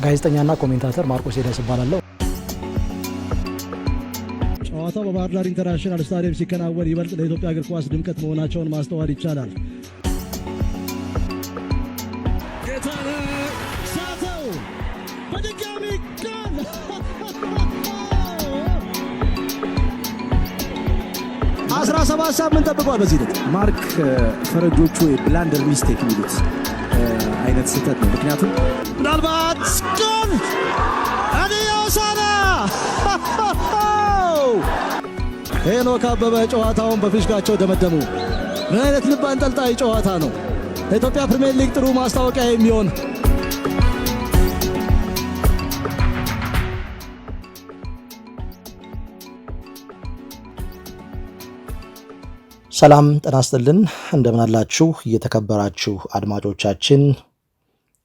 ጋዜጠኛና ኮሜንታተር ማርቆስ ኤልያስ እባላለሁ። ጨዋታው በባህር ዳር ኢንተርናሽናል ስታዲየም ሲከናወን ይበልጥ ለኢትዮጵያ እግር ኳስ ድምቀት መሆናቸውን ማስተዋል ይቻላል። ጌታነህ ሳተው በድጋሚ ጎል! 17 ሳምንት ጠብቋል። በዚህ ልክ ማርክ ፈረጆቹ የብላንደር ሚስቴክ የሚሉት አይነት ስህተት ነው። ምክንያቱም ምናልባት ጎል አዲዮሳና ሄኖክ አበበ ጨዋታውን በፊሽካቸው ደመደሙ። ምን አይነት ልብ አንጠልጣይ ጨዋታ ነው! ለኢትዮጵያ ፕሪሚየር ሊግ ጥሩ ማስታወቂያ የሚሆን ሰላም ጤና ይስጥልን፣ እንደምን አላችሁ የተከበራችሁ አድማጮቻችን።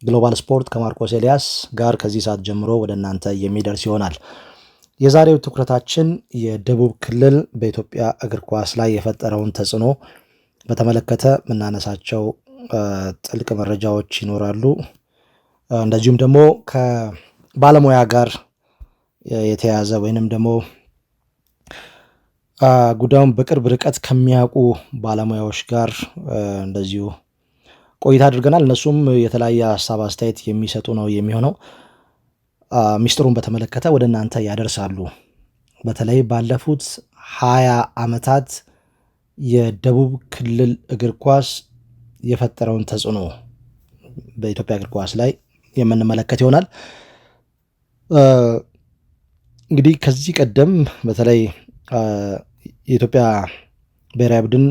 ግሎባል ስፖርት ከማርቆስ ኤልያስ ጋር ከዚህ ሰዓት ጀምሮ ወደ እናንተ የሚደርስ ይሆናል። የዛሬው ትኩረታችን የደቡብ ክልል በኢትዮጵያ እግር ኳስ ላይ የፈጠረውን ተጽዕኖ በተመለከተ የምናነሳቸው ጥልቅ መረጃዎች ይኖራሉ። እንደዚሁም ደግሞ ከባለሙያ ጋር የተያዘ ወይንም ደግሞ ጉዳዩን በቅርብ ርቀት ከሚያውቁ ባለሙያዎች ጋር እንደዚሁ ቆይታ አድርገናል። እነሱም የተለያየ ሀሳብ አስተያየት የሚሰጡ ነው የሚሆነው። ሚስጥሩን በተመለከተ ወደ እናንተ ያደርሳሉ። በተለይ ባለፉት 20 ዓመታት የደቡብ ክልል እግር ኳስ የፈጠረውን ተጽዕኖ በኢትዮጵያ እግር ኳስ ላይ የምንመለከት ይሆናል። እንግዲህ ከዚህ ቀደም በተለይ የኢትዮጵያ ብሔራዊ ቡድን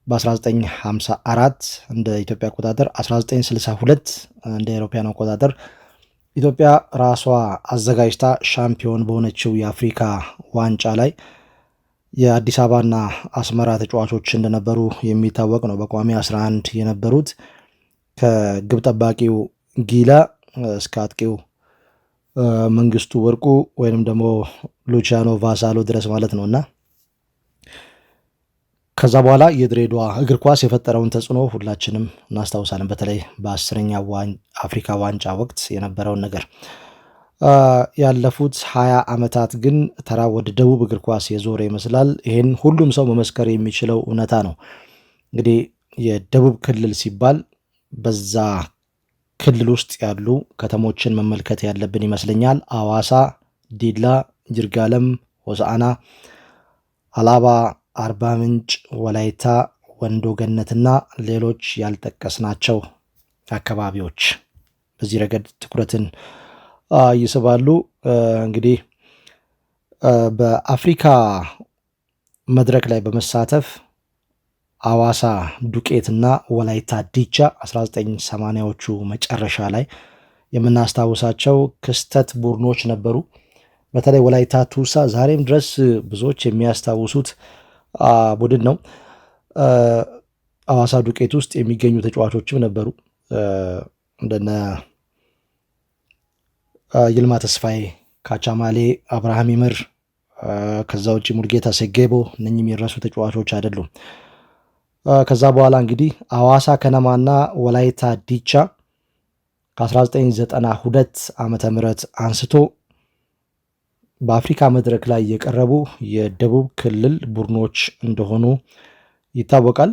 በ1954 እንደ ኢትዮጵያ አቆጣጠር 1962 እንደ አውሮፓውያን አቆጣጠር ኢትዮጵያ ራሷ አዘጋጅታ ሻምፒዮን በሆነችው የአፍሪካ ዋንጫ ላይ የአዲስ አበባና አስመራ ተጫዋቾች እንደነበሩ የሚታወቅ ነው። በቋሚ 11 የነበሩት ከግብ ጠባቂው ጊላ እስከ አጥቂው መንግስቱ ወርቁ ወይንም ደግሞ ሉቺያኖ ቫሳሎ ድረስ ማለት ነው። እና ከዛ በኋላ የድሬዳዋ እግር ኳስ የፈጠረውን ተጽዕኖ ሁላችንም እናስታውሳለን። በተለይ በ10ኛ አፍሪካ ዋንጫ ወቅት የነበረውን ነገር። ያለፉት 20 ዓመታት ግን ተራ ወደ ደቡብ እግር ኳስ የዞረ ይመስላል። ይህን ሁሉም ሰው መመስከር የሚችለው እውነታ ነው። እንግዲህ የደቡብ ክልል ሲባል በዛ ክልል ውስጥ ያሉ ከተሞችን መመልከት ያለብን ይመስለኛል። አዋሳ፣ ዲላ፣ ይርጋለም፣ ሆሳዕና፣ አላባ፣ አርባ ምንጭ፣ ወላይታ፣ ወንዶ ገነትና ሌሎች ያልጠቀስናቸው አካባቢዎች በዚህ ረገድ ትኩረትን ይስባሉ። እንግዲህ በአፍሪካ መድረክ ላይ በመሳተፍ አዋሳ ዱቄትና ወላይታ ዲቻ 1980ዎቹ መጨረሻ ላይ የምናስታውሳቸው ክስተት ቡድኖች ነበሩ። በተለይ ወላይታ ቱሳ ዛሬም ድረስ ብዙዎች የሚያስታውሱት ቡድን ነው። አዋሳ ዱቄት ውስጥ የሚገኙ ተጫዋቾችም ነበሩ እንደነ ይልማ ተስፋዬ፣ ካቻማሌ፣ አብርሃም ይምር፣ ከዛ ውጭ ሙልጌታ ሰጌቦ፣ እነኚህ የሚረሱ ተጫዋቾች አይደሉም። ከዛ በኋላ እንግዲህ አዋሳ ከነማና ወላይታ ዲቻ ከ1992 ዓመተ ምህረት አንስቶ በአፍሪካ መድረክ ላይ የቀረቡ የደቡብ ክልል ቡድኖች እንደሆኑ ይታወቃል።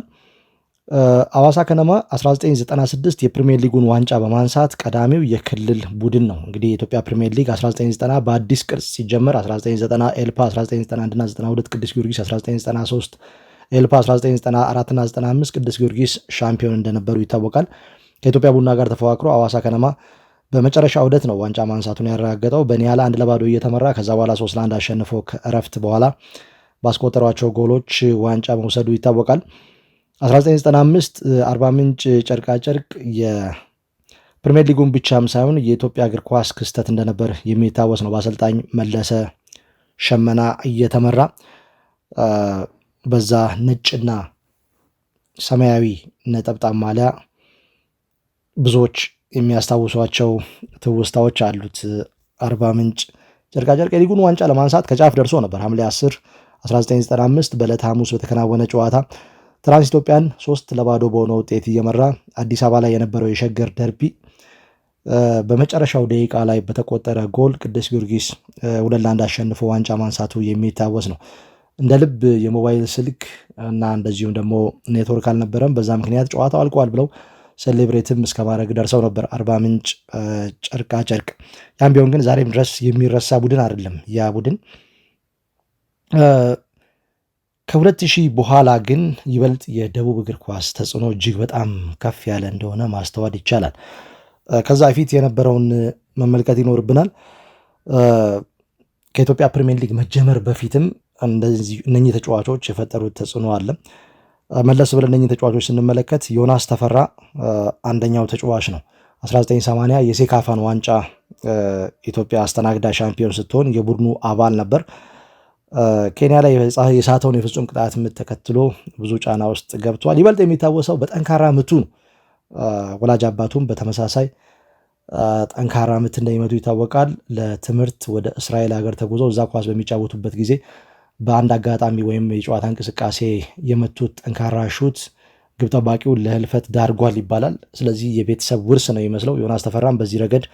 አዋሳ ከነማ 1996 የፕሪሚየር ሊጉን ዋንጫ በማንሳት ቀዳሚው የክልል ቡድን ነው። እንግዲህ የኢትዮጵያ ፕሪሚየር ሊግ 1990 በአዲስ ቅርጽ ሲጀመር 1990 ኤልፓ፣ 1991 እና 92 ቅዱስ ጊዮርጊስ፣ 1993 ኤልፓ፣ 1994 እና 95 ቅዱስ ጊዮርጊስ ሻምፒዮን እንደነበሩ ይታወቃል። ከኢትዮጵያ ቡና ጋር ተፎካክሮ አዋሳ ከነማ በመጨረሻ ዑደት ነው ዋንጫ ማንሳቱን ያረጋገጠው። በኒያላ 1-0 እየተመራ ከዛ በኋላ 3-1 አሸንፎ ከእረፍት በኋላ ባስቆጠሯቸው ጎሎች ዋንጫ መውሰዱ ይታወቃል። 1995 አርባ ምንጭ ጨርቃጨርቅ የፕሪሚየር ሊጉን ብቻም ሳይሆን የኢትዮጵያ እግር ኳስ ክስተት እንደነበር የሚታወስ ነው። በአሰልጣኝ መለሰ ሸመና እየተመራ በዛ ነጭና ሰማያዊ ነጠብጣብ ማሊያ ብዙዎች የሚያስታውሷቸው ትውስታዎች አሉት። አርባ ምንጭ ጨርቃጨርቅ የሊጉን ዋንጫ ለማንሳት ከጫፍ ደርሶ ነበር። ሐምሌ 10 1995 በዕለተ ሐሙስ በተከናወነ ጨዋታ ትራንስ ኢትዮጵያን 3-0 በሆነ ውጤት እየመራ አዲስ አበባ ላይ የነበረው የሸገር ደርቢ በመጨረሻው ደቂቃ ላይ በተቆጠረ ጎል ቅዱስ ጊዮርጊስ 2-1 አሸንፎ ዋንጫ ማንሳቱ የሚታወስ ነው። እንደ ልብ የሞባይል ስልክ እና እንደዚሁም ደግሞ ኔትወርክ አልነበረም። በዛ ምክንያት ጨዋታው አልቋል ብለው ሴሌብሬትም እስከ ማድረግ ደርሰው ነበር አርባ ምንጭ ጨርቃ ጨርቅ። ያም ቢሆን ግን ዛሬም ድረስ የሚረሳ ቡድን አይደለም ያ ቡድን። ከ2000 በኋላ ግን ይበልጥ የደቡብ እግር ኳስ ተጽዕኖ እጅግ በጣም ከፍ ያለ እንደሆነ ማስተዋል ይቻላል። ከዛ በፊት የነበረውን መመልከት ይኖርብናል። ከኢትዮጵያ ፕሪሚየር ሊግ መጀመር በፊትም እነኚህ ተጫዋቾች የፈጠሩት ተጽዕኖ አለ። መለስ ብለን እነኚህ ተጫዋቾች ስንመለከት ዮናስ ተፈራ አንደኛው ተጫዋች ነው። 1980 የሴካፋን ዋንጫ ኢትዮጵያ አስተናግዳ ሻምፒዮን ስትሆን የቡድኑ አባል ነበር። ኬንያ ላይ የሳተውን የፍጹም ቅጣት ምት ተከትሎ ብዙ ጫና ውስጥ ገብቷል። ይበልጥ የሚታወሰው በጠንካራ ምቱ ነው። ወላጅ አባቱም በተመሳሳይ ጠንካራ ምት እንደሚመቱ ይታወቃል። ለትምህርት ወደ እስራኤል ሀገር ተጉዘው እዛ ኳስ በሚጫወቱበት ጊዜ በአንድ አጋጣሚ ወይም የጨዋታ እንቅስቃሴ የመቱት ጠንካራ ሹት ግብ ጠባቂውን ለህልፈት ዳርጓል ይባላል። ስለዚህ የቤተሰብ ውርስ ነው ይመስለው። ዮናስ ተፈራም በዚህ ረገድ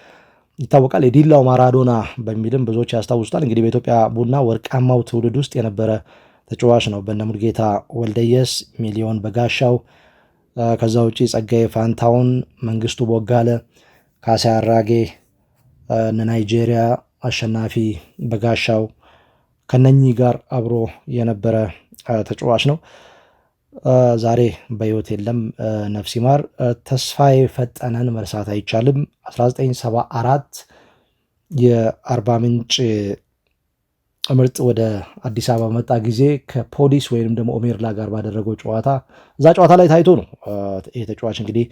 ይታወቃል። የዲላው ማራዶና በሚልም ብዙዎች ያስታውሱታል። እንግዲህ በኢትዮጵያ ቡና ወርቃማው ትውልድ ውስጥ የነበረ ተጫዋች ነው። በነ ሙልጌታ ወልደየስ፣ ሚሊዮን በጋሻው፣ ከዛ ውጭ ጸጋዬ ፋንታውን፣ መንግስቱ ቦጋለ፣ ካሳ አራጌ፣ እነ ናይጄሪያ አሸናፊ በጋሻው ከነኚህ ጋር አብሮ የነበረ ተጫዋች ነው። ዛሬ በሕይወት የለም፣ ነፍስ ይማር። ተስፋዬ ፈጠነን መርሳት አይቻልም። 1974 የአርባ ምንጭ ምርጥ ወደ አዲስ አበባ መጣ ጊዜ ከፖሊስ ወይም ደግሞ ኦሜርላ ጋር ባደረገው ጨዋታ እዛ ጨዋታ ላይ ታይቶ ነው ይህ ተጫዋች እንግዲህ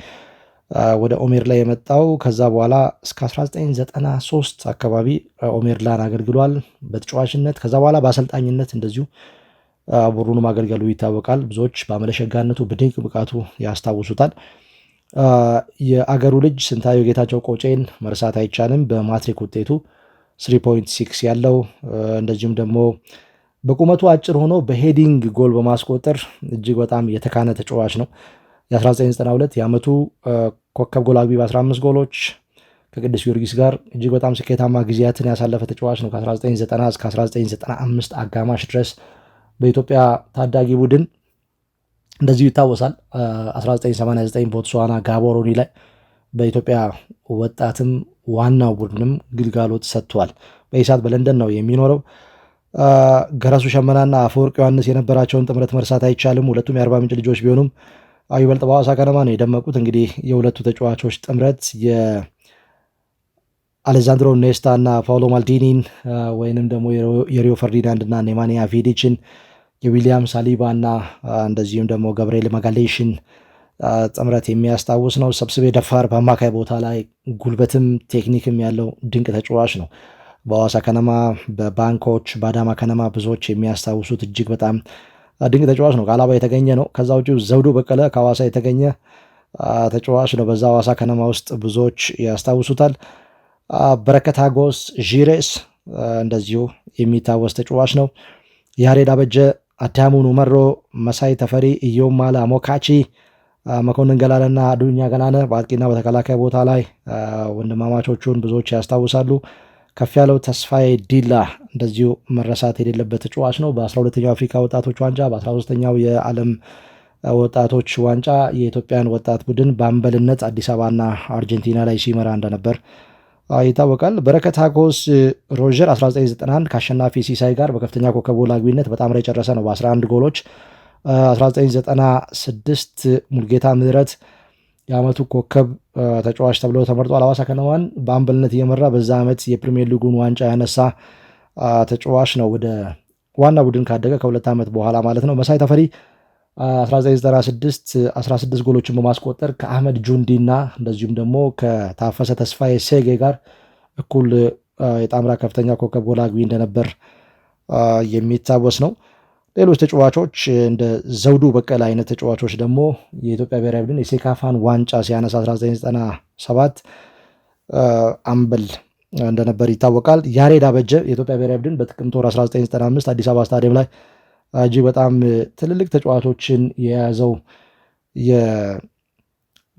ወደ ኦሜርላ የመጣው። ከዛ በኋላ እስከ 1993 አካባቢ ኦሜርላን አገልግሏል በተጫዋችነት። ከዛ በኋላ በአሰልጣኝነት እንደዚሁ ቡድኑ ማገልገሉ ይታወቃል። ብዙዎች በአመለሸጋነቱ በድንቅ ብቃቱ ያስታውሱታል። የአገሩ ልጅ ስንታየው ጌታቸው ቆጬን መርሳት አይቻልም። በማትሪክ ውጤቱ 3.6 ያለው እንደዚሁም ደግሞ በቁመቱ አጭር ሆኖ በሄዲንግ ጎል በማስቆጠር እጅግ በጣም የተካነ ተጫዋች ነው። የ1992 የዓመቱ ኮከብ ጎል አግቢ በ15 ጎሎች ከቅዱስ ጊዮርጊስ ጋር እጅግ በጣም ስኬታማ ጊዜያትን ያሳለፈ ተጫዋች ነው። ከ1990 እስከ 1995 አጋማሽ ድረስ በኢትዮጵያ ታዳጊ ቡድን እንደዚሁ ይታወሳል። 1989 ቦትስዋና ጋቦሮኒ ላይ በኢትዮጵያ ወጣትም ዋናው ቡድንም ግልጋሎት ሰጥቷል። በኢሳት በለንደን ነው የሚኖረው። ገረሱ ሸመናና አፈወርቅ ዮሐንስ የነበራቸውን ጥምረት መርሳት አይቻልም። ሁለቱም የአርባ ምንጭ ልጆች ቢሆኑም ይበልጥ በሐዋሳ ከነማ ነው የደመቁት። እንግዲህ የሁለቱ ተጫዋቾች ጥምረት የአሌዛንድሮ ኔስታ እና ፓውሎ ማልዲኒን ወይንም ደግሞ የሪዮ ፈርዲናንድ እና ኔማንያ ቪዲችን የዊሊያም ሳሊባ እና እንደዚሁም ደግሞ ገብርኤል መጋሌሽን ጥምረት የሚያስታውስ ነው። ሰብስቤ ደፋር በአማካይ ቦታ ላይ ጉልበትም ቴክኒክም ያለው ድንቅ ተጫዋች ነው። በሐዋሳ ከነማ፣ በባንኮች፣ በአዳማ ከነማ ብዙዎች የሚያስታውሱት እጅግ በጣም ድንቅ ተጫዋች ነው። ከአላባ የተገኘ ነው። ከዛ ውጭ ዘውዱ በቀለ ከሐዋሳ የተገኘ ተጫዋች ነው። በዛ ሐዋሳ ከነማ ውስጥ ብዙዎች ያስታውሱታል። በረከት ሀጎስ ዢሬስ እንደዚሁ የሚታወስ ተጫዋች ነው። ያሬድ አበጀ፣ አዳሙ ኑመሮ፣ መሳይ ተፈሪ፣ እዮም ማለ፣ ሞካቺ፣ መኮንን ገላለና አዱኛ ገናነ በአጥቂና በተከላካይ ቦታ ላይ ወንድማማቾቹን ብዙዎች ያስታውሳሉ። ከፍ ያለው ተስፋዬ ዲላ እንደዚሁ መረሳት የሌለበት ተጫዋች ነው። በ12ኛው አፍሪካ ወጣቶች ዋንጫ፣ በ13ኛው የዓለም ወጣቶች ዋንጫ የኢትዮጵያን ወጣት ቡድን በአምበልነት አዲስ አበባና አርጀንቲና ላይ ሲመራ እንደነበር ይታወቃል። በረከት ሀጎስ ሮጀር 1991 ከአሸናፊ ሲሳይ ጋር በከፍተኛ ኮከብ ጎል አግቢነት በጣምራ የጨረሰ ነው በ11 ጎሎች። 1996 ሙልጌታ ምህረት የዓመቱ ኮከብ ተጫዋች ተብሎ ተመርጧል። ሐዋሳ ከነማን በአምበልነት እየመራ በዛ ዓመት የፕሪሚየር ሊጉን ዋንጫ ያነሳ ተጫዋች ነው። ወደ ዋና ቡድን ካደገ ከ2 ዓመት በኋላ ማለት ነው። መሳይ ተፈሪ 1996 16 ጎሎችን በማስቆጠር ከአህመድ ጁንዲ እና እንደዚሁም ደግሞ ከታፈሰ ተስፋዬ ሴጌ ጋር እኩል የጣምራ ከፍተኛ ኮከብ ጎል አግቢ እንደነበር የሚታወስ ነው። ሌሎች ተጫዋቾች እንደ ዘውዱ በቀለ አይነት ተጫዋቾች ደግሞ የኢትዮጵያ ብሔራዊ ቡድን የሴካፋን ዋንጫ ሲያነሳ 1997 አምበል እንደነበር ይታወቃል። ያሬድ አበጀ የኢትዮጵያ ብሔራዊ ቡድን በጥቅምት ወር 1995 አዲስ አበባ ስታዲየም ላይ እጅግ በጣም ትልልቅ ተጫዋቾችን የያዘው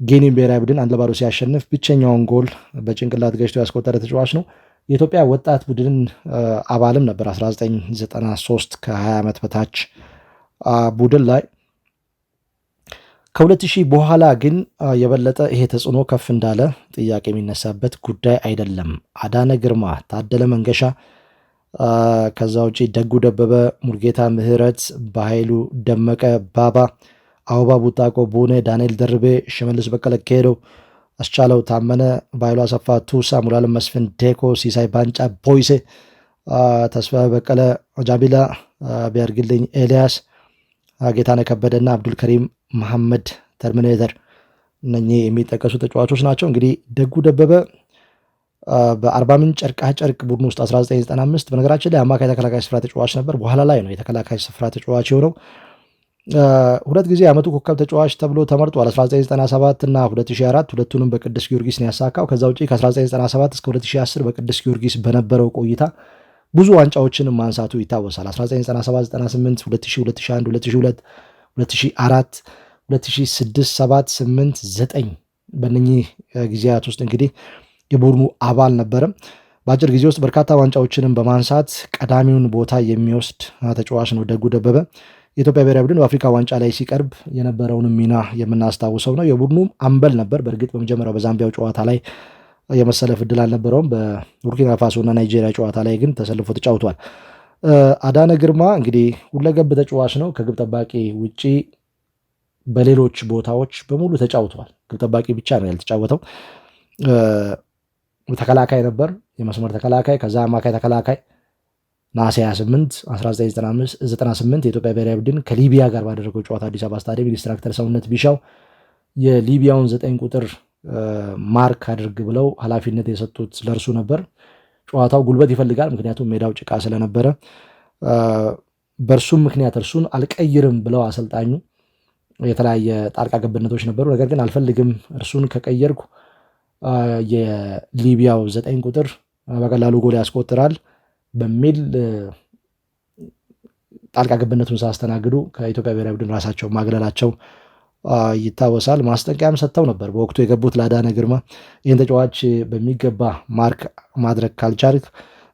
ጊኒን ብሔራዊ ቡድን 1-0 ሲያሸንፍ ብቸኛውን ጎል በጭንቅላት ገጭቶ ያስቆጠረ ተጫዋች ነው። የኢትዮጵያ ወጣት ቡድን አባልም ነበር 1993 ከ20 ዓመት በታች ቡድን ላይ። ከ2000 በኋላ ግን የበለጠ ይሄ ተጽዕኖ ከፍ እንዳለ ጥያቄ የሚነሳበት ጉዳይ አይደለም። አዳነ ግርማ፣ ታደለ መንገሻ፣ ከዛ ውጪ ደጉ ደበበ፣ ሙልጌታ ምህረት፣ በኃይሉ ደመቀ፣ ባባ አበባ፣ ቡጣቆ ቦኔ፣ ዳንኤል ደርቤ፣ ሽመልስ በቀለ ኬዶ፣ አስቻለው ታመነ፣ ባይሉ አሰፋ፣ ቱሳ፣ ሙሉዓለም መስፍን፣ ዴኮ፣ ሲሳይ ባንጫ፣ ቦይሴ፣ ተስፋ በቀለ፣ ጃቢላ ቢያርግልኝ፣ ኤልያስ ጌታነህ ከበደና አብዱልከሪም መሐመድ ተርሚኔተር እነኚህ የሚጠቀሱ ተጫዋቾች ናቸው። እንግዲህ ደጉ ደበበ በአርባ ምንጭ ጨርቃ ጨርቅ ቡድን ውስጥ 1995 በነገራችን ላይ አማካይ ተከላካይ ስፍራ ተጫዋች ነበር። በኋላ ላይ ነው የተከላካይ ስፍራ ተጫዋች የሆነው። 2 ጊዜ የዓመቱ ኮከብ ተጫዋች ተብሎ ተመርጧል። 1997 እና 2004 ሁለቱንም በቅዱስ ጊዮርጊስ ነው ያሳካው። ከዛ ውጪ ከ1997 እስከ 2010 በቅዱስ ጊዮርጊስ በነበረው ቆይታ ብዙ ዋንጫዎችንም ማንሳቱ ይታወሳል። 1997፣ 98፣ 2000፣ 2001፣ 2002፣ 2004፣ 2006፣ 7፣ 8፣ 9 በእነኚህ ጊዜያት ውስጥ እንግዲህ የቡድኑ አባል ነበረ። በአጭር ጊዜ ውስጥ በርካታ ዋንጫዎችንም በማንሳት ቀዳሚውን ቦታ የሚወስድ ተጫዋች ነው ደጉ ደበበ። የኢትዮጵያ ብሔራዊ ቡድን በአፍሪካ ዋንጫ ላይ ሲቀርብ የነበረውንም ሚና የምናስታውሰው ነው። የቡድኑም አምበል ነበር። በእርግጥ በመጀመሪያው በዛምቢያው ጨዋታ ላይ የመሰለፍ እድል አልነበረውም። በቡርኪና ፋሶ እና ናይጄሪያ ጨዋታ ላይ ግን ተሰልፎ ተጫውቷል። አዳነ ግርማ እንግዲህ ሁለገብ ተጫዋች ነው። ከግብ ጠባቂ ውጪ በሌሎች ቦታዎች በሙሉ ተጫውተዋል። ግብ ጠባቂ ብቻ ነው ያልተጫወተው። ተከላካይ ነበር፣ የመስመር ተከላካይ፣ ከዛ አማካይ ተከላካይ። ነሐሴ 28 1998 የኢትዮጵያ ብሔራዊ ቡድን ከሊቢያ ጋር ባደረገው ጨዋታ አዲስ አበባ ስታዲየም ኢንስትራክተር ሰውነት ቢሻው የሊቢያውን 9 ቁጥር ማርክ አድርግ ብለው ኃላፊነት የሰጡት ለእርሱ ነበር። ጨዋታው ጉልበት ይፈልጋል፣ ምክንያቱም ሜዳው ጭቃ ስለነበረ። በእርሱም ምክንያት እርሱን አልቀይርም ብለው አሰልጣኙ የተለያየ ጣልቃ ገብነቶች ነበሩ። ነገር ግን አልፈልግም፣ እርሱን ከቀየርኩ የሊቢያው 9 ቁጥር በቀላሉ ጎል ያስቆጥራል በሚል ጣልቃ ገብነቱን ሳያስተናግዱ ከኢትዮጵያ ብሔራዊ ቡድን ራሳቸው ማግለላቸው ይታወሳል። ማስጠንቀቂያም ሰጥተው ነበር በወቅቱ የገቡት ለአዳነ ግርማ። ይህን ተጫዋች በሚገባ ማርክ ማድረግ ካልቻልክ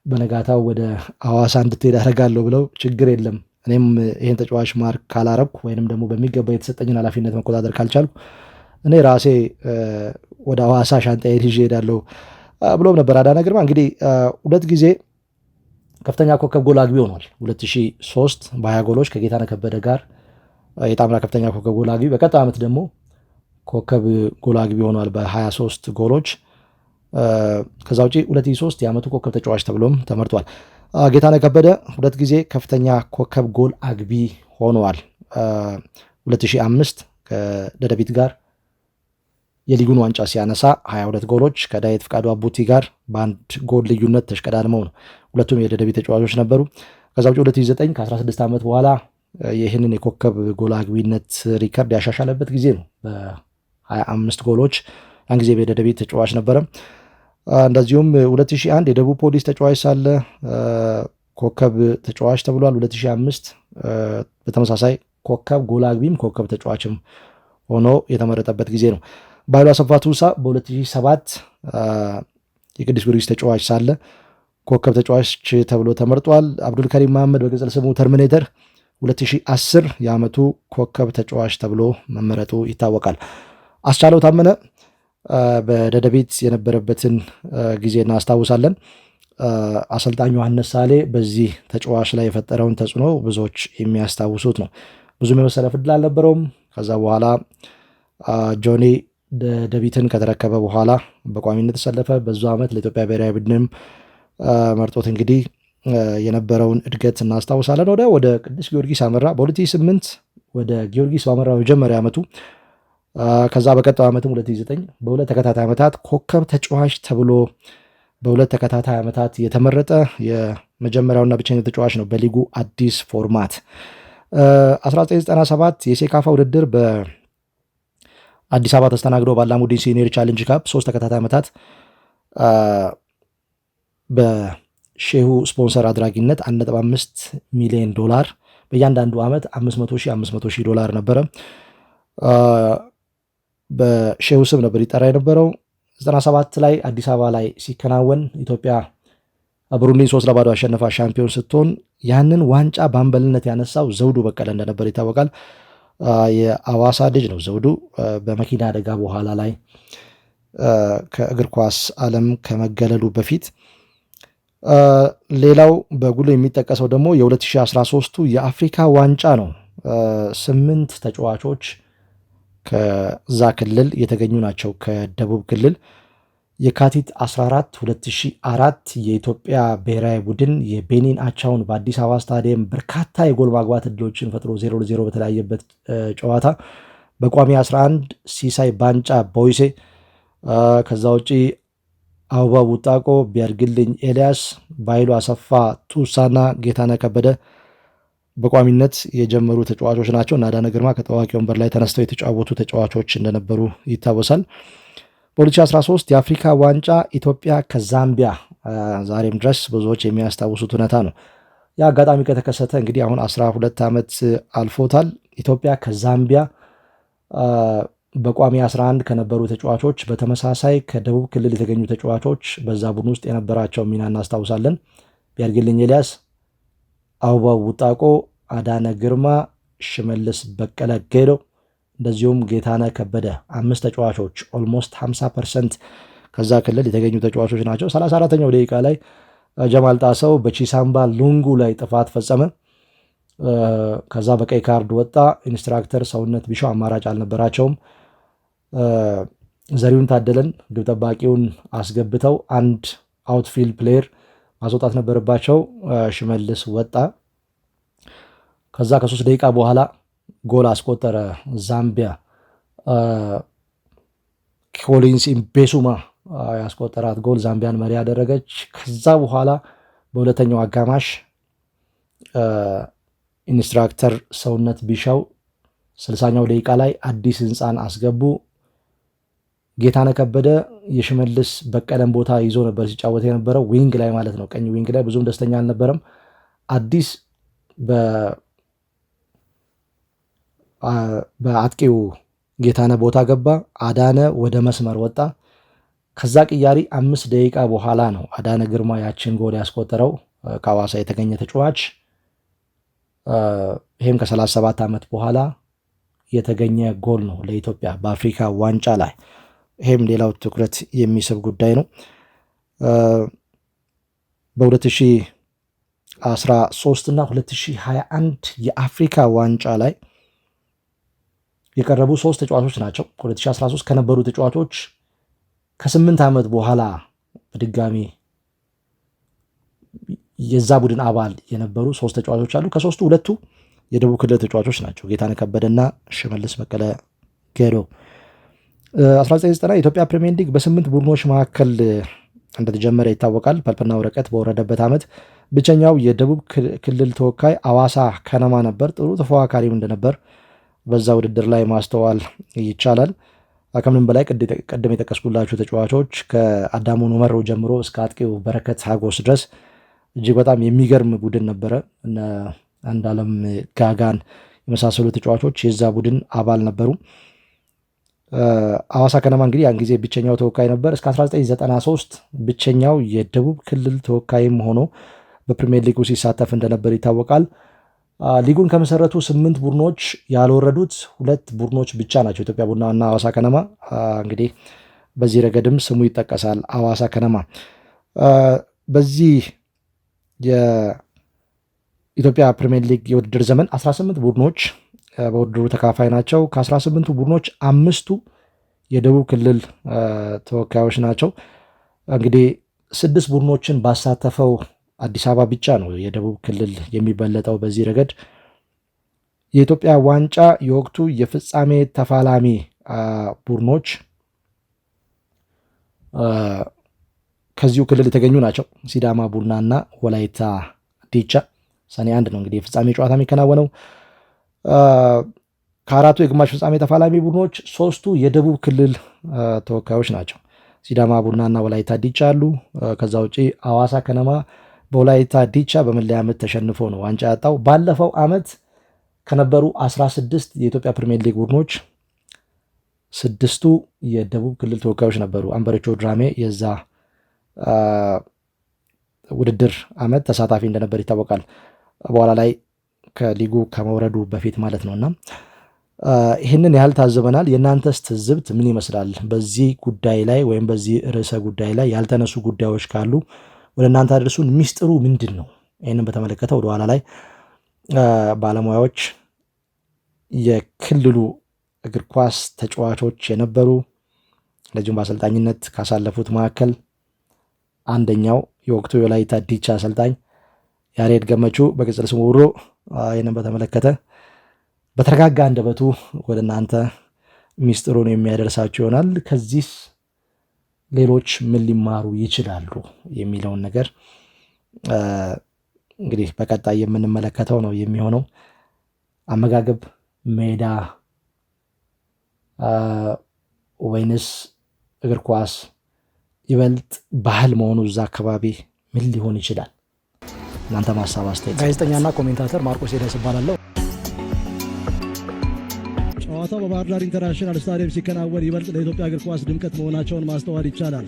በነጋታው ወደ ሐዋሳ እንድትሄድ አደርጋለሁ ብለው ችግር የለም እኔም ይህን ተጫዋች ማርክ ካላረኩ ወይንም ደግሞ በሚገባ የተሰጠኝን ኃላፊነት መቆጣጠር ካልቻልኩ እኔ ራሴ ወደ ሐዋሳ ሻንጣዬን ይዤ እሄዳለሁ ብሎም ነበር አዳነ ግርማ። እንግዲህ 2 ጊዜ ከፍተኛ ኮከብ ጎል አግቢ ሆኗል። 2003 በ20 ጎሎች ከጌታነህ ከበደ ጋር የጣምራ ከፍተኛ ኮከብ ጎል አግቢ፣ በቀጣዩ ዓመት ደግሞ ኮከብ ጎል አግቢ ሆኗል በ23 ጎሎች። ከዛ ውጪ 2003 የዓመቱ ኮከብ ተጫዋች ተብሎም ተመርጧል። ጌታነህ ከበደ 2 ጊዜ ከፍተኛ ኮከብ ጎል አግቢ ሆኗል። 2005 ከደደቢት ጋር የሊጉን ዋንጫ ሲያነሳ 22 ጎሎች ከዳዊት ፍቃዱ አቡቲ ጋር በአንድ ጎል ልዩነት ተሽቀዳድመው ነው። ሁለቱም የደደቢት ተጫዋቾች ነበሩ። ከዛ ውጪ 2009 ከ16 ዓመት በኋላ ይህንን የኮከብ ጎል አግቢነት ሪከርድ ያሻሻለበት ጊዜ ነው በ25 ጎሎች። ያን ጊዜ በደደቢት ተጫዋች ነበረ። እንደዚሁም 2001 የደቡብ ፖሊስ ተጫዋች ሳለ ኮከብ ተጫዋች ተብሏል። 2005 በተመሳሳይ ኮከብ ጎል አግቢም ኮከብ ተጫዋችም ሆኖ የተመረጠበት ጊዜ ነው። ባይሉ አሰፋ ቱሳ በ2007 የቅዱስ ጊዮርጊስ ተጫዋች ሳለ ኮከብ ተጫዋች ተብሎ ተመርጧል። አብዱልከሪም መሐመድ በቅጽል ስሙ ተርሚኔተር 2010 የዓመቱ ኮከብ ተጫዋች ተብሎ መመረጡ ይታወቃል። አስቻለው ታመነ በደደቢት የነበረበትን ጊዜ እናስታውሳለን። አሰልጣኙ ዮሐንስ ሳሌ በዚህ ተጫዋች ላይ የፈጠረውን ተጽዕኖ ብዙዎች የሚያስታውሱት ነው። ብዙም የመሰለፍ ዕድል አልነበረውም። ከዛ በኋላ ጆኒ ደደቢትን ከተረከበ በኋላ በቋሚነት ተሰለፈ። በዙ ዓመት ለኢትዮጵያ ብሔራዊ ቡድንም መርጦት እንግዲህ የነበረውን እድገት እናስታውሳለን። ወደ ቅዱስ ጊዮርጊስ አመራ። በ2008 ወደ ጊዮርጊስ ባመራ መጀመሪያ ዓመቱ ከዛ በቀጣዩ ዓመትም 2009 በሁለት ተከታታይ ዓመታት ኮከብ ተጫዋች ተብሎ በሁለት ተከታታይ ዓመታት የተመረጠ የመጀመሪያውና ብቸኛው ተጫዋች ነው በሊጉ አዲስ ፎርማት። 1997 የሴካፋ ውድድር በአዲስ አበባ ተስተናግዶ በአላሙዲን ሲኒየር ቻሌንጅ ካፕ 3 ተከታታይ ዓመታት በሼሁ ስፖንሰር አድራጊነት $1.5 ሚሊዮን በእያንዳንዱ ዓመት $500,000 ነበረ። በሼሁ ስም ነበር ይጠራ የነበረው። 97 ላይ አዲስ አበባ ላይ ሲከናወን ኢትዮጵያ ብሩንዲን 3-0 አሸነፋ ሻምፒዮን ስትሆን ያንን ዋንጫ በአምበልነት ያነሳው ዘውዱ በቀለ እንደነበር ይታወቃል። የአዋሳ ልጅ ነው ዘውዱ። በመኪና አደጋ በኋላ ላይ ከእግር ኳስ ዓለም ከመገለሉ በፊት ሌላው በጉልህ የሚጠቀሰው ደግሞ የ2013ቱ የአፍሪካ ዋንጫ ነው። 8 ተጫዋቾች ከዛ ክልል የተገኙ ናቸው። ከደቡብ ክልል የካቲት 14 2004 የኢትዮጵያ ብሔራዊ ቡድን የቤኒን አቻውን በአዲስ አበባ ስታዲየም በርካታ የጎል ማግባት እድሎችን ፈጥሮ 0-0 በተለያየበት ጨዋታ በቋሚ 11 ሲሳይ ባንጫ ቦይሴ፣ ከዛ ውጪ አበባ ቡጣቆ፣ ቢያድግልኝ ኤልያስ፣ ባይሉ አሰፋ ቱሳና ጌታነህ ከበደ በቋሚነት የጀመሩ ተጫዋቾች ናቸው እና አዳነ ግርማ ከጠዋቂ ወንበር ላይ ተነስተው የተጫወቱ ተጫዋቾች እንደነበሩ ይታወሳል። በ2013 የአፍሪካ ዋንጫ ኢትዮጵያ ከዛምቢያ ዛሬም ድረስ ብዙዎች የሚያስታውሱት እውነታ ነው። ያ አጋጣሚ ከተከሰተ እንግዲህ አሁን 12 ዓመት አልፎታል። ኢትዮጵያ ከዛምቢያ በቋሚ 11 ከነበሩ ተጫዋቾች በተመሳሳይ ከደቡብ ክልል የተገኙ ተጫዋቾች በዛ ቡድን ውስጥ የነበራቸው ሚና እናስታውሳለን። ቢያድግልኝ ኤልያስ፣ አበባው ቡጣቆ፣ አዳነ ግርማ፣ ሽመልስ በቀለ ጌዶ እንደዚሁም ጌታነህ ከበደ 5 ተጫዋቾች ኦልሞስት 50% ከዛ ክልል የተገኙ ተጫዋቾች ናቸው። 34ኛው ደቂቃ ላይ ጀማል ጣሰው በቺሳምባ ሉንጉ ላይ ጥፋት ፈጸመ። ከዛ በቀይ ካርድ ወጣ። ኢንስትራክተር ሰውነት ቢሻው አማራጭ አልነበራቸውም። ዘሪሁን ታደለን ግብ ጠባቂውን አስገብተው አንድ አውትፊልድ ፕሌየር ማስወጣት ነበረባቸው። ሽመልስ ወጣ። ከዛ ከ3 ደቂቃ በኋላ ጎል አስቆጠረ ዛምቢያ። ኮሊንስ ኢምቤሱማ ያስቆጠራት ጎል ዛምቢያን መሪ ያደረገች። ከዛ በኋላ በሁለተኛው አጋማሽ ኢንስትራክተር ሰውነት ቢሻው 60ኛው ደቂቃ ላይ አዲስ ህንፃን አስገቡ። ጌታነህ ከበደ የሽመልስ በቀለን ቦታ ይዞ ነበር ሲጫወት የነበረው ዊንግ ላይ ማለት ነው። ቀኝ ዊንግ ላይ ብዙም ደስተኛ አልነበረም። አዲስ በአጥቂው ጌታነህ ቦታ ገባ። አዳነ ወደ መስመር ወጣ። ከዛ ቅያሪ 5 ደቂቃ በኋላ ነው አዳነ ግርማ ያችን ጎል ያስቆጠረው ከሐዋሳ የተገኘ ተጫዋች። ይህም ከ37 ዓመት በኋላ የተገኘ ጎል ነው ለኢትዮጵያ በአፍሪካ ዋንጫ ላይ። ይህም ሌላው ትኩረት የሚስብ ጉዳይ ነው። በ2013 እና 2021 የአፍሪካ ዋንጫ ላይ የቀረቡ 3 ተጫዋቾች ናቸው። 2013 ከነበሩ ተጫዋቾች ከ8 ዓመት በኋላ በድጋሚ የዛ ቡድን አባል የነበሩ 3 ተጫዋቾች አሉ። ከ3ቱ 2ቱ የደቡብ ክልል ተጫዋቾች ናቸው፣ ጌታነህ ከበደና ሽመልስ በቀለ ጌዶ። 1990 የኢትዮጵያ ፕሪሚየር ሊግ በ8 ቡድኖች መካከል እንደተጀመረ ይታወቃል። ፐልፕና ወረቀት በወረደበት ዓመት ብቸኛው የደቡብ ክልል ተወካይ ሐዋሳ ከነማ ነበር። ጥሩ ተፎካካሪም እንደነበር በዛ ውድድር ላይ ማስተዋል ይቻላል። ከምንም በላይ ቅድም የጠቀስኩላችሁ ተጫዋቾች ከአዳሙ ኑመሮ ጀምሮ እስከ አጥቂው በረከት ሀጎስ ድረስ እጅግ በጣም የሚገርም ቡድን ነበረ። እነ አንዳለም ጋጋን የመሳሰሉ ተጫዋቾች የዛ ቡድን አባል ነበሩ። ሐዋሳ ከነማ እንግዲህ ያን ጊዜ ብቸኛው ተወካይ ነበር። እስከ 1993 ብቸኛው የደቡብ ክልል ተወካይም ሆኖ በፕሪሚየር ሊጉ ሲሳተፍ እንደነበር ይታወቃል። ሊጉን ከመሰረቱ 8 ቡድኖች ያልወረዱት 2 ቡድኖች ብቻ ናቸው፣ ኢትዮጵያ ቡና እና ሐዋሳ ከነማ። እንግዲህ በዚህ ረገድም ስሙ ይጠቀሳል ሐዋሳ ከነማ። በዚህ የኢትዮጵያ ፕሪሚየር ሊግ የውድድር ዘመን 18 ቡድኖች በውድድሩ ተካፋይ ናቸው። ከ18ቱ ቡድኖች 5ቱ የደቡብ ክልል ተወካዮች ናቸው። እንግዲህ 6 ቡድኖችን ባሳተፈው አዲስ አበባ ብቻ ነው የደቡብ ክልል የሚበለጠው። በዚህ ረገድ የኢትዮጵያ ዋንጫ የወቅቱ የፍጻሜ ተፋላሚ ቡድኖች ከዚሁ ክልል የተገኙ ናቸው። ሲዳማ ቡናና ወላይታ ዲቻ። ሰኔ 1 ነው እንግዲህ የፍጻሜ ጨዋታ የሚከናወነው። ከ4ቱ የግማሽ ፍጻሜ ተፋላሚ ቡድኖች 3ቱ የደቡብ ክልል ተወካዮች ናቸው። ሲዳማ ቡናና ወላይታ ዲቻ አሉ። ከዛ ውጪ ሐዋሳ ከነማ በወላይታ ዲቻ በመለያ ምት ተሸንፎ ነው ዋንጫ ያጣው። ባለፈው ዓመት ከነበሩ 16 የኢትዮጵያ ፕሪሚየር ሊግ ቡድኖች 6ቱ የደቡብ ክልል ተወካዮች ነበሩ። አንበሪቾ ድራሜ የዛ ውድድር ዓመት ተሳታፊ እንደነበር ይታወቃል። በኋላ ላይ ከሊጉ ከመውረዱ በፊት ማለት ነውና ይህንን ያህል ታዝበናል። የእናንተስ ትዝብት ምን ይመስላል? በዚህ ጉዳይ ላይ ወይም በዚህ ርዕሰ ጉዳይ ላይ ያልተነሱ ጉዳዮች ካሉ ወደ እናንተ አድርሱን። ሚስጥሩ ምንድን ነው? ይህንን በተመለከተ ወደኋላ ላይ ባለሙያዎች የክልሉ እግር ኳስ ተጫዋቾች የነበሩ እንደዚሁም በአሰልጣኝነት ካሳለፉት መካከል አንደኛው የወቅቱ የወላይታ ዲቻ አሰልጣኝ ያሬድ ገመቹ በቅጽል ስሙ ውሮ ይህንን በተመለከተ በተረጋጋ አንደበቱ ወደ እናንተ ሚስጥሩን የሚያደርሳችሁ ይሆናል። ከዚህ ሌሎች ምን ሊማሩ ይችላሉ የሚለውን ነገር እንግዲህ በቀጣይ የምንመለከተው ነው የሚሆነው። አመጋገብ፣ ሜዳ ወይንስ እግር ኳስ ይበልጥ ባህል መሆኑ እዛ አካባቢ ምን ሊሆን ይችላል? እናንተ ማሳብ አስተያየት። ጋዜጠኛና ኮሜንታተር ማርቆስ ሄደስ እባላለሁ። ጨዋታው በባህር ዳር ኢንተርናሽናል ስታዲየም ሲከናወን ይበልጥ ለኢትዮጵያ እግር ኳስ ድምቀት መሆናቸውን ማስተዋል ይቻላል።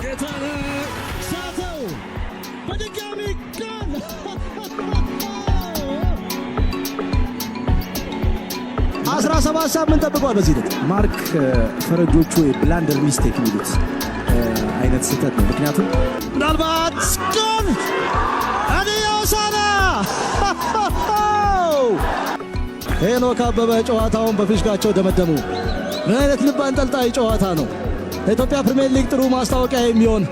ጌታነህ ሳተው በድጋሚ ጎል! 17 ሳምንት ጠብቋል። በዚህ ልክ ማርክ ፈረጆቹ የብላንደር ሚስቴክ የሚሉት አይነት ስህተት ነው። ምክንያቱም ምናልባት ጎል አዲዮሳና ሄኖክ አበበ ጨዋታውን በፊሽካቸው ደመደሙ። ምን አይነት ልብ አንጠልጣይ ጨዋታ ነው! ለኢትዮጵያ ፕሪሚየር ሊግ ጥሩ ማስታወቂያ የሚሆን